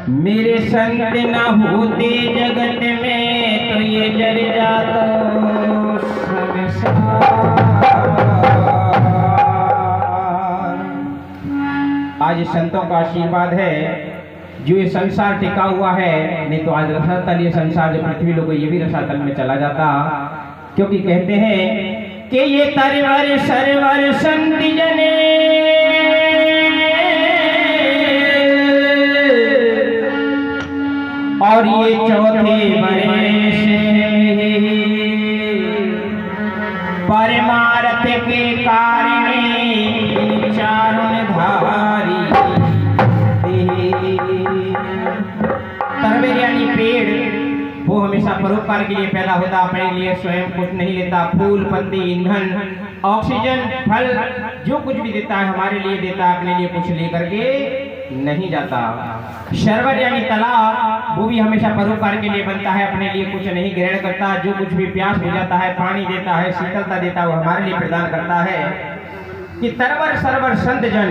मेरे संत न होते जगत में तो ये जल जाता आज संतों का आशीर्वाद है जो ये संसार टिका हुआ है, नहीं तो आज रसातल ये संसार जो पृथ्वी लोग ये भी रसातल में चला जाता। क्योंकि कहते हैं कि ये तरवर सरवर संत जने और ये चौथे वर्ष परमार्थ के कारण चारण धारी तरवेर यानी पेड़ वो हमेशा परोपकार के लिए पैदा होता, अपने लिए स्वयं कुछ नहीं लेता। फूल पत्ती ईंधन ऑक्सीजन फल जो कुछ भी देता है हमारे लिए देता है, अपने लिए कुछ लेकर के नहीं जाता। शरवर यानी तालाब वो भी हमेशा परोपकार के लिए बनता है, अपने लिए कुछ नहीं ग्रहण करता। जो कुछ भी प्यास हो जाता है पानी देता है, शीतलता देता है, वो हमारे लिए प्रदान करता है। कि तरवर सरवर संत जन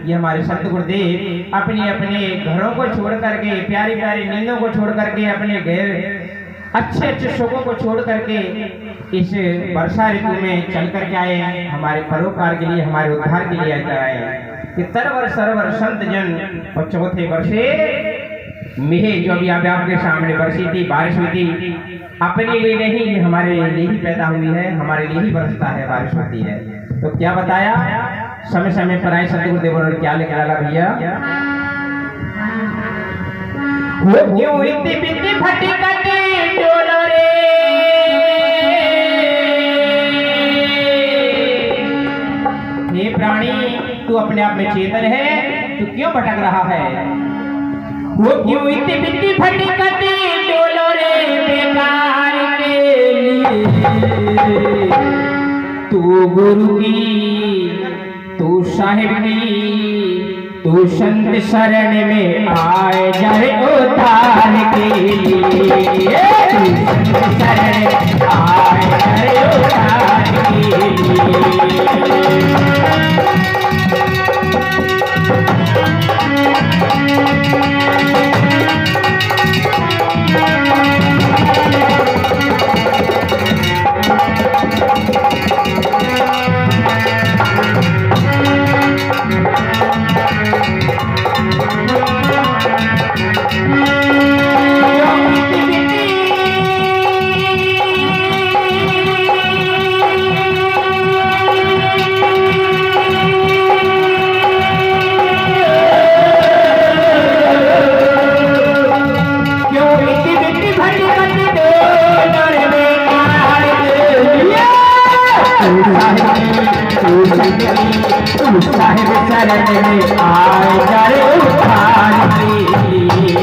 ये हमारे संत गुरुदेव अपने अपने घरों को छोड़ करके, प्यारी प्यारी नींदों को छोड़ करके, अपने घर अच्छे अच्छे सुखों को छोड़ करके इस वर्षा ऋतु में चल करके आए, हमारे परोपकार के लिए, हमारे उद्धार के लिए आए। कि तरवर सरवर संत जन और चौथे वर्षे मेह जो अभी आपके सामने बरसी थी, बारिश हुई थी, अपने लिए नहीं हमारे लिए ही पैदा हुई है, हमारे लिए ही बरसता है, बारिश होती है। तो क्या बताया समय समय पर आए संत गुरुदेव ने क्या लिखा डाला भैया, वो क्यों इतनी बित्ती फटी कटी डोलो रे, हे प्राणी तू अपने आप में चेतन है, तू क्यों भटक रहा है। वो क्यों इतनी बित्ती फटी कटी डोलो रे बेकार के लिए, तू गुरु की, तू साहिब की, तू संत शरण में आए जाए उद्धार के लिए, तू संत शरण में आए जाए उद्धार के लिए। साहिब शरण में आए जाए उद्धार के लिए।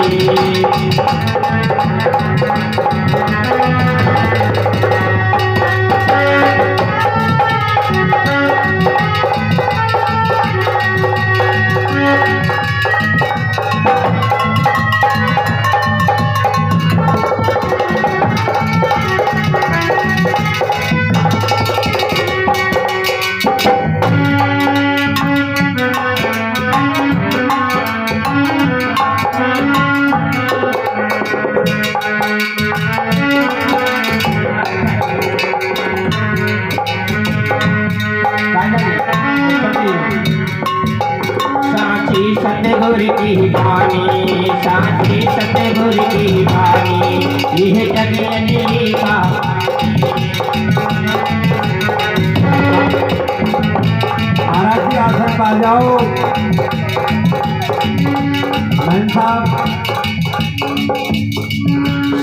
सतगुरु की बानी, साची सतगुरु की बानी, यह जगनी का आरती आसन पा जाओ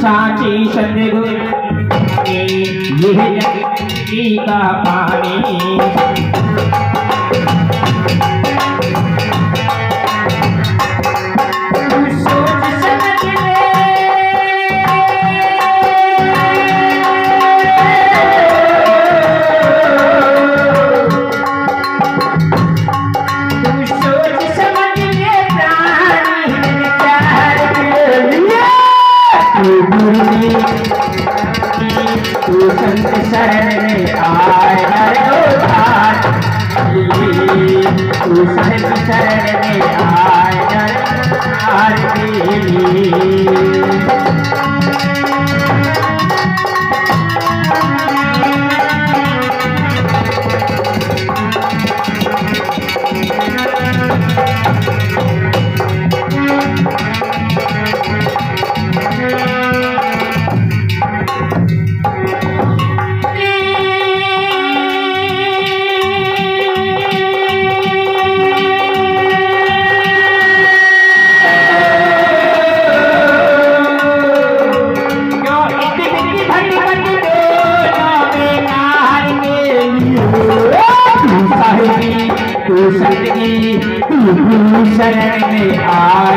साची सतगुरु यह जगनी का पानी। तू संत शरण में आए हर उद्धार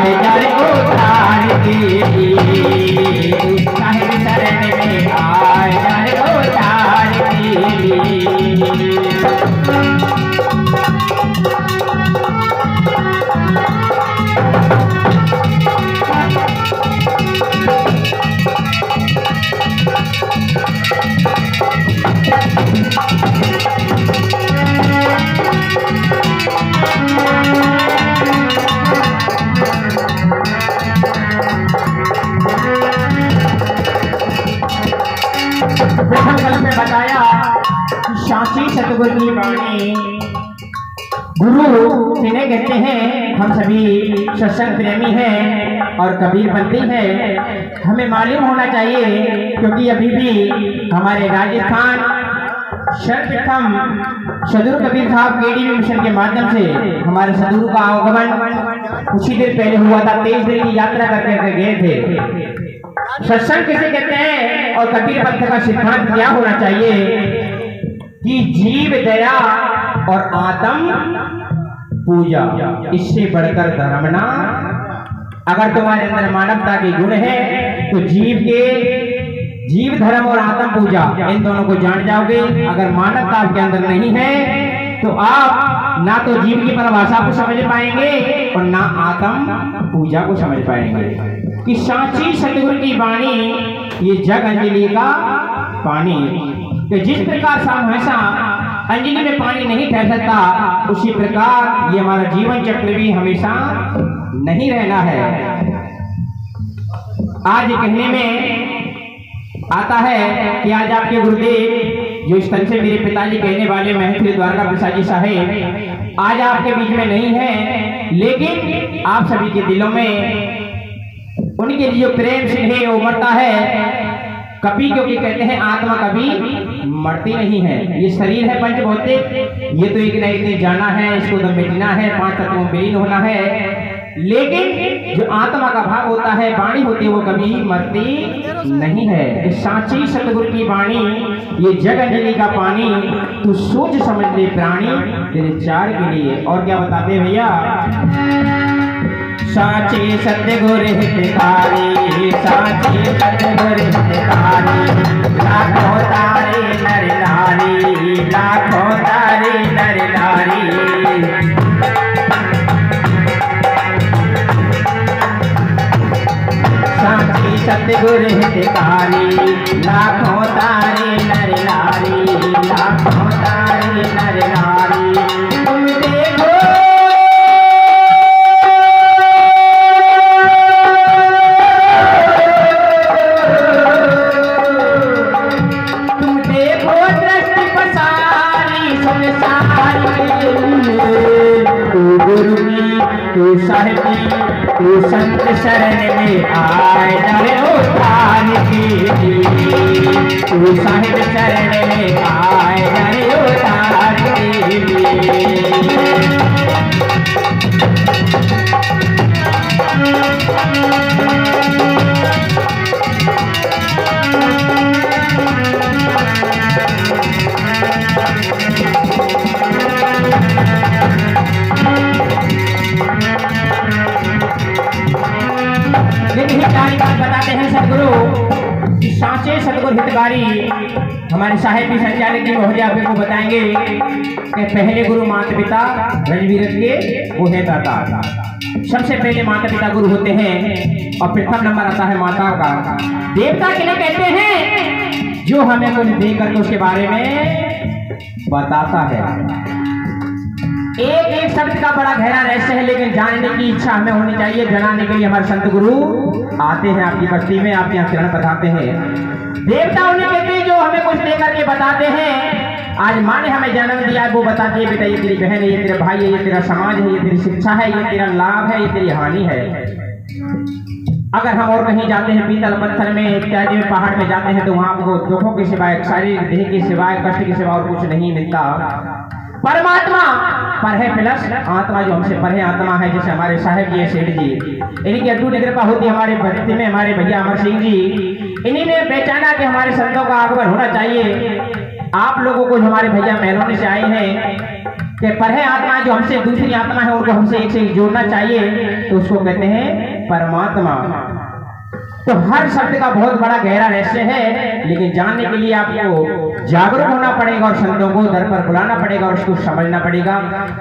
आए जड़ उतार के लिए, साहिब शरण में आए जड़ उतार के लिए। प्रथम कल में बताया कि साची सतगुरु की वाणी, गुरु जिन्हें कहते हैं, हम सभी सत्संग प्रेमी हैं और कबीरपंथी हैं। हमें मालूम होना चाहिए, क्योंकि अभी भी हमारे राजस्थान सर्वप्रथम सदगुरु कबीर साहब केडीवी मिशन के माध्यम से हमारे सदगुरु का आगमन कुछ ही देर पहले हुआ था। 23 दिन की यात्रा करके गए थे। सत्संग किसे कहते हैं और कबीर पंथ का सिद्धांत क्या होना चाहिए कि जीव दया और आत्म पूजा, इससे बढ़कर धर्म ना। अगर तुम्हारे अंदर मानवता के गुण है तो जीव धर्म और आत्म पूजा इन दोनों को जान जाओगे। अगर मानवता आपके अंदर नहीं है तो आप ना तो जीव की परिभाषा को समझ पाएंगे और ना आत्म पूजा को समझ पाएंगे। कि साची सतगुरु की वाणी ये जग अंजलि का पानी, कि जिस प्रकार से हमेशा अंजलि में पानी नहीं ठहर सकता, उसी प्रकार ये हमारा जीवन चक्र भी हमेशा नहीं रहना है। आज कहने में आता है कि आज आपके गुरुदेव जो स्थल से मेरे पिताजी कहने वाले महंत द्वारका प्रसाद जी साहेब आज आपके बीच में नहीं है, लेकिन आप सभी के दिलों में उनके लिए जो प्रेम स्नेह उमड़ता है। कभी क्योंकि कहते हैं आत्मा कभी मरती नहीं है। ये शरीर है पंचभौतिक, ये तो एक न एक दिन जाना है, इसको तो मिटना है, 5 तत्वों में विलीन होना है। लेकिन जो आत्मा का भाग होता है, वाणी होती है, वो कभी मरती नहीं है। इस साची सतगुरु की वाणी ये जग अंजलि का पानी, तू सोच समझ ले प्राणी तेरे चार के लिए। और क्या बताते भैया, साची सतगुरु हितकारी, साची सतगुरु हितकारी, लाखों तारे नर नारी, लाखों तारे नर नारी। साची सतगुरु हितकारी, लाखों तारे नर नारी, लाखों तारे नर नारी। तुम देखो तू साहिबी, तू संत शरण में आए जड़ उतार के लिए, तू साहिब शरण में आए जड़ उतार के लिए। लेकिन हितकारी बात बताते हैं सदगुरु, साचे सदगुरु हितकारी हमारे साहिब की संचालक जी महोदय आपको बताएंगे कि पहले गुरु माता पिता रजवीरत के वो है दाता। सबसे पहले माता पिता गुरु होते हैं और प्रथम नंबर आता है माताओं का। देवता किन्हें कहते हैं, जो हमें कुछ दे करके उसके बारे में बताता है। एक एक शब्द का बड़ा गहरा रहस्य है, लेकिन जानने की इच्छा हमें होनी चाहिए। जनाने के लिए हमारे संत गुरु आते हैं आपकी बस्ती में, आपके यहाँ किरण बताते हैं। देवता उन्हें कहते हैं जो हमें कुछ लेकर के बताते हैं। आज माँ ने हमें जन्म दिया, वो बताती है बेटा ये तेरी बहन है, ये तेरा भाई है, ये तेरा समाज है, ये तेरी शिक्षा है, ये तेरा लाभ है, ये तेरी हानि है। अगर हम और कहीं जाते हैं, पीतल पत्थर में इत्यादि में, पहाड़ में जाते हैं, तो वहां को दुखों के सिवाय, शारीरिक देह के सिवाय, कष्ट के सिवाय और कुछ नहीं मिलता। परमात्मा पर है प्लस आत्मा, जो हमसे पर है आत्मा है, जैसे हमारे साहेब जी सेठ जी, इनकी अटूट कृपा होती है हमारे भक्ति में। हमारे भैया अमर सिंह जी, इन्हीं ने पहचाना कि हमारे संतों का आगमन होना चाहिए। आप लोगों को हमारे भैया मेहरौनी से आए हैं, कि पर है आत्मा जो हमसे दूसरी आत्मा है उनको हमसे एक से एक जोड़ना चाहिए, तो उसको कहते हैं परमात्मा। तो हर शब्द का बहुत बड़ा गहरा रहस्य है, लेकिन जानने के लिए आपको जागरूक होना पड़ेगा और संतों को दर पर बुलाना पड़ेगा और उसको समझना पड़ेगा।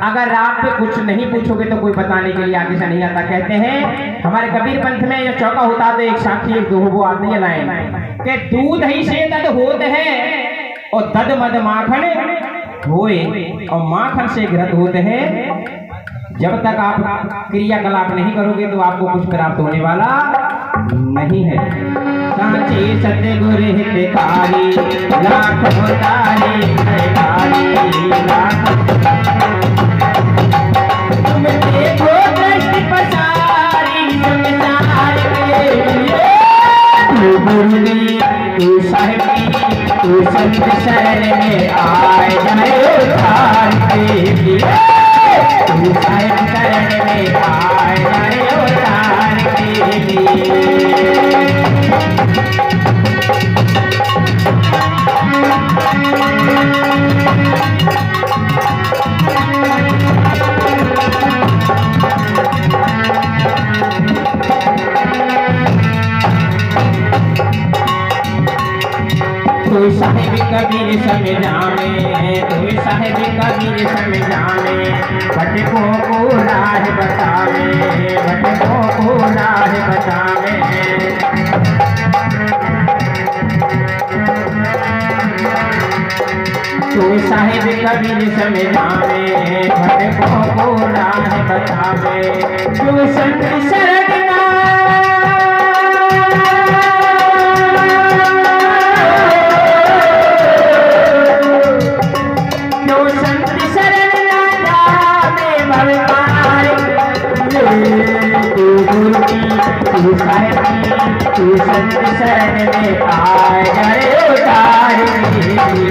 अगर आप कुछ नहीं पूछोगे तो कोई बताने के लिए आगे से नहीं आता। कहते हैं हमारे कबीर पंथ में जो चौका होता तो एक साक्षी एक दो वो आदमी लाए कि दूध ही से दद होत है और दद मद माखन होए और माखन से घृत होते हैं। जब तक आप क्रियाकलाप नहीं करोगे तो आपको कुछ प्राप्त होने वाला नहीं है। सांचे सतगुरु हितकारी लाख उतारी लाख तुम देखो दृष्टि पसारी संसार के तू गुरुनी तू साहिबी तू संत शरण में आए जाए उतार के लिए तू साहिब शरण में आए जाए उतार के लिए। तू साहिब कबीर समझावे तू साहिब कबीर समझावे भटकों को राह बतावे भटकों को राह बतावे। तू साहिब कबीर समझावे भटकों को राह बतावे। तू संत शरण तू संत शरण में आए जाए उतार के लिए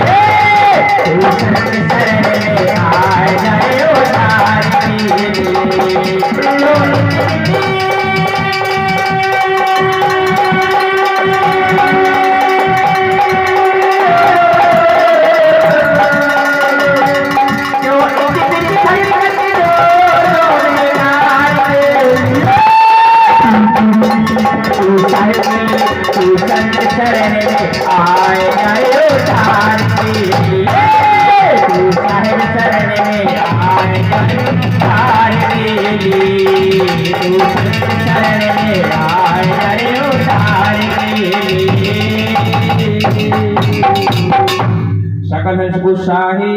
तू संत शरण में आए जाए उतार के लिए। तू संत शरण में आए जाए उतार के लिए तू साहिब शरण में आए जाए उतार के लिए तू संत शरण में आए जाए उतार के लिए। सकल हंस को शाही